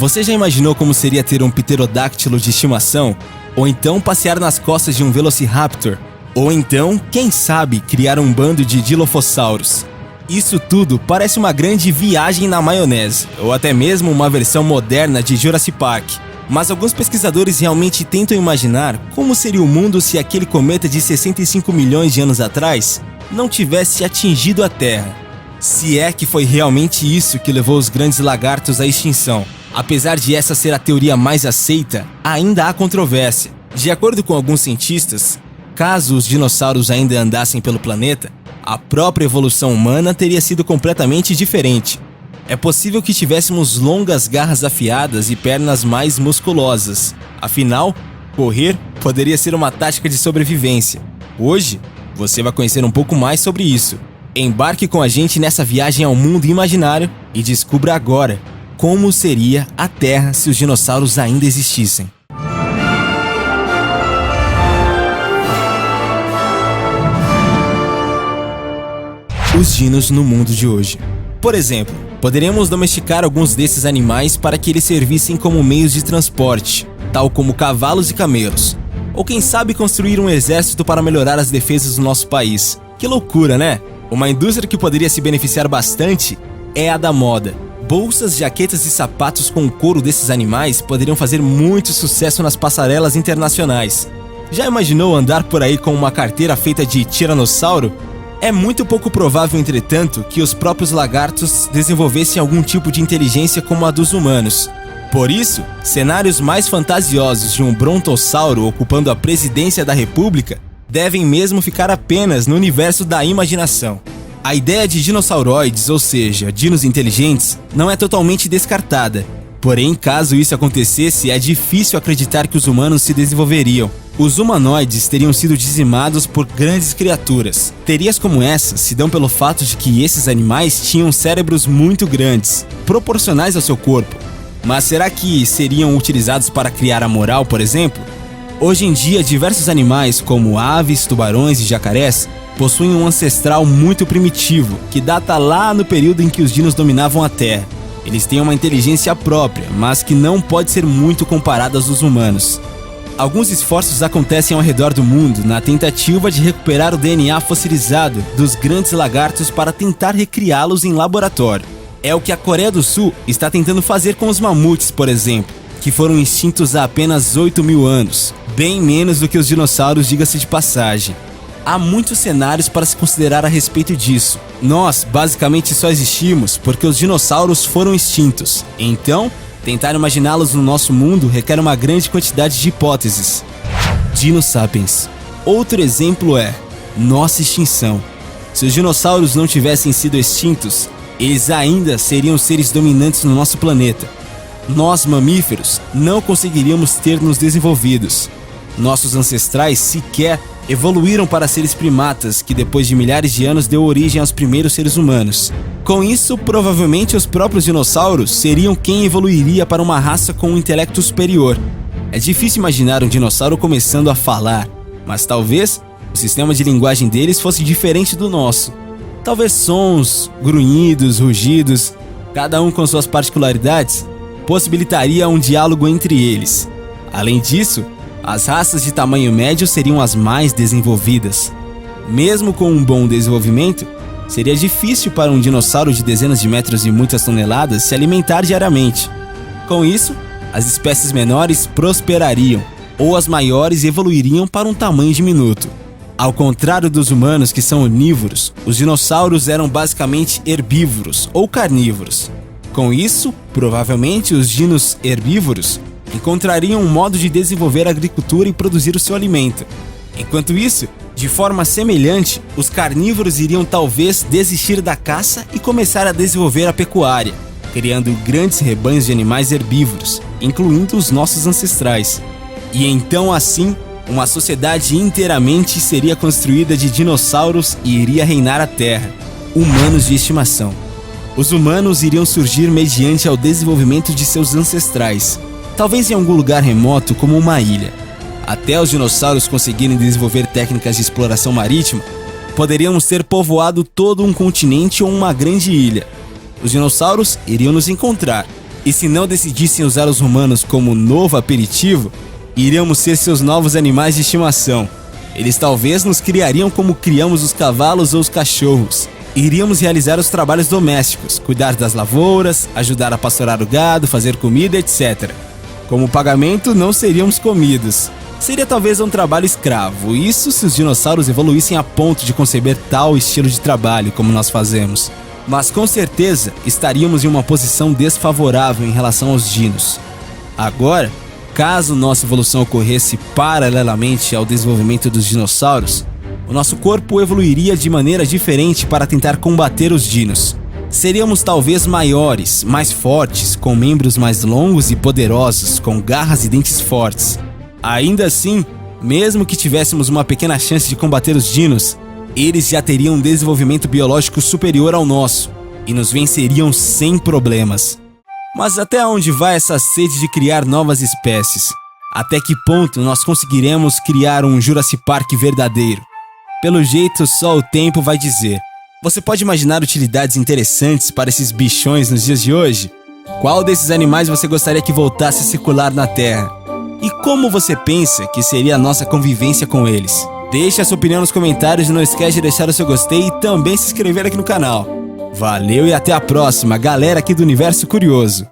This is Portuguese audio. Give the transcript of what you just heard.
Você já imaginou como seria ter um pterodáctilo de estimação? Ou então passear nas costas de um velociraptor? Ou então, quem sabe, criar um bando de dilofossauros? Isso tudo parece uma grande viagem na maionese, ou até mesmo uma versão moderna de Jurassic Park. Mas alguns pesquisadores realmente tentam imaginar como seria o mundo se aquele cometa de 65 milhões de anos atrás não tivesse atingido a Terra. Se é que foi realmente isso que levou os grandes lagartos à extinção. Apesar de essa ser a teoria mais aceita, ainda há controvérsia. De acordo com alguns cientistas, caso os dinossauros ainda andassem pelo planeta, a própria evolução humana teria sido completamente diferente. É possível que tivéssemos longas garras afiadas e pernas mais musculosas. Afinal, correr poderia ser uma tática de sobrevivência. Hoje, você vai conhecer um pouco mais sobre isso. Embarque com a gente nessa viagem ao mundo imaginário e descubra agora como seria a Terra se os dinossauros ainda existissem. Os dinos no mundo de hoje. Por exemplo, poderíamos domesticar alguns desses animais para que eles servissem como meios de transporte, tal como cavalos e camelos. Ou quem sabe construir um exército para melhorar as defesas do nosso país. Que loucura, né? Uma indústria que poderia se beneficiar bastante é a da moda. Bolsas, jaquetas e sapatos com o couro desses animais poderiam fazer muito sucesso nas passarelas internacionais. Já imaginou andar por aí com uma carteira feita de tiranossauro? É muito pouco provável, entretanto, que os próprios lagartos desenvolvessem algum tipo de inteligência como a dos humanos. Por isso, cenários mais fantasiosos de um brontossauro ocupando a presidência da República devem mesmo ficar apenas no universo da imaginação. A ideia de dinossauroides, ou seja, dinos inteligentes, não é totalmente descartada. Porém, caso isso acontecesse, é difícil acreditar que os humanos se desenvolveriam. Os humanoides teriam sido dizimados por grandes criaturas. Teorias como essa se dão pelo fato de que esses animais tinham cérebros muito grandes, proporcionais ao seu corpo. Mas será que seriam utilizados para criar a moral, por exemplo? Hoje em dia, diversos animais, como aves, tubarões e jacarés, possuem um ancestral muito primitivo, que data lá no período em que os dinos dominavam a Terra. Eles têm uma inteligência própria, mas que não pode ser muito comparada aos dos humanos. Alguns esforços acontecem ao redor do mundo na tentativa de recuperar o DNA fossilizado dos grandes lagartos para tentar recriá-los em laboratório. É o que a Coreia do Sul está tentando fazer com os mamutes, por exemplo, que foram extintos há apenas 8.000 anos, bem menos do que os dinossauros, diga-se de passagem. Há muitos cenários para se considerar a respeito disso. Nós, basicamente, só existimos porque os dinossauros foram extintos. Então, tentar imaginá-los no nosso mundo requer uma grande quantidade de hipóteses. Dino Sapiens. Outro exemplo é nossa extinção. Se os dinossauros não tivessem sido extintos, eles ainda seriam seres dominantes no nosso planeta. Nós, mamíferos, não conseguiríamos ter nos desenvolvidos. Nossos ancestrais sequer evoluíram para seres primatas, que depois de milhares de anos deu origem aos primeiros seres humanos. Com isso, provavelmente os próprios dinossauros seriam quem evoluiria para uma raça com um intelecto superior. É difícil imaginar um dinossauro começando a falar, mas talvez o sistema de linguagem deles fosse diferente do nosso. Talvez sons, grunhidos, rugidos, cada um com suas particularidades, possibilitaria um diálogo entre eles. Além disso, as raças de tamanho médio seriam as mais desenvolvidas. Mesmo com um bom desenvolvimento, seria difícil para um dinossauro de dezenas de metros e muitas toneladas se alimentar diariamente. Com isso, as espécies menores prosperariam, ou as maiores evoluiriam para um tamanho diminuto. Ao contrário dos humanos, que são onívoros, os dinossauros eram basicamente herbívoros ou carnívoros. Com isso, provavelmente os dinos herbívoros encontrariam um modo de desenvolver a agricultura e produzir o seu alimento. Enquanto isso, de forma semelhante, os carnívoros iriam talvez desistir da caça e começar a desenvolver a pecuária, criando grandes rebanhos de animais herbívoros, incluindo os nossos ancestrais. E então, assim, uma sociedade inteiramente seria construída de dinossauros e iria reinar a Terra, humanos de estimação. Os humanos iriam surgir mediante ao desenvolvimento de seus ancestrais, talvez em algum lugar remoto como uma ilha. Até os dinossauros conseguirem desenvolver técnicas de exploração marítima, poderíamos ter povoado todo um continente ou uma grande ilha. Os dinossauros iriam nos encontrar, E se não decidissem usar os humanos como novo aperitivo, iríamos ser seus novos animais de estimação. Eles talvez nos criariam como criamos os cavalos ou os cachorros. Iríamos realizar os trabalhos domésticos, cuidar das lavouras, ajudar a pastorar o gado, fazer comida, etc. Como pagamento, não seríamos comidos. Seria talvez um trabalho escravo, isso se os dinossauros evoluíssem a ponto de conceber tal estilo de trabalho como nós fazemos. Mas com certeza estaríamos em uma posição desfavorável em relação aos dinos. Agora, caso nossa evolução ocorresse paralelamente ao desenvolvimento dos dinossauros, o nosso corpo evoluiria de maneira diferente para tentar combater os dinos. Seríamos talvez maiores, mais fortes, com membros mais longos e poderosos, com garras e dentes fortes. Ainda assim, mesmo que tivéssemos uma pequena chance de combater os dinos, eles já teriam um desenvolvimento biológico superior ao nosso e nos venceriam sem problemas. Mas até onde vai essa sede de criar novas espécies? Até que ponto nós conseguiremos criar um Jurassic Park verdadeiro? Pelo jeito, só o tempo vai dizer. Você pode imaginar utilidades interessantes para esses bichões nos dias de hoje? Qual desses animais você gostaria que voltasse a circular na Terra? E como você pensa que seria a nossa convivência com eles? Deixe a sua opinião nos comentários e não esquece de deixar o seu gostei e também se inscrever aqui no canal. Valeu e até a próxima, galera aqui do Universo Curioso!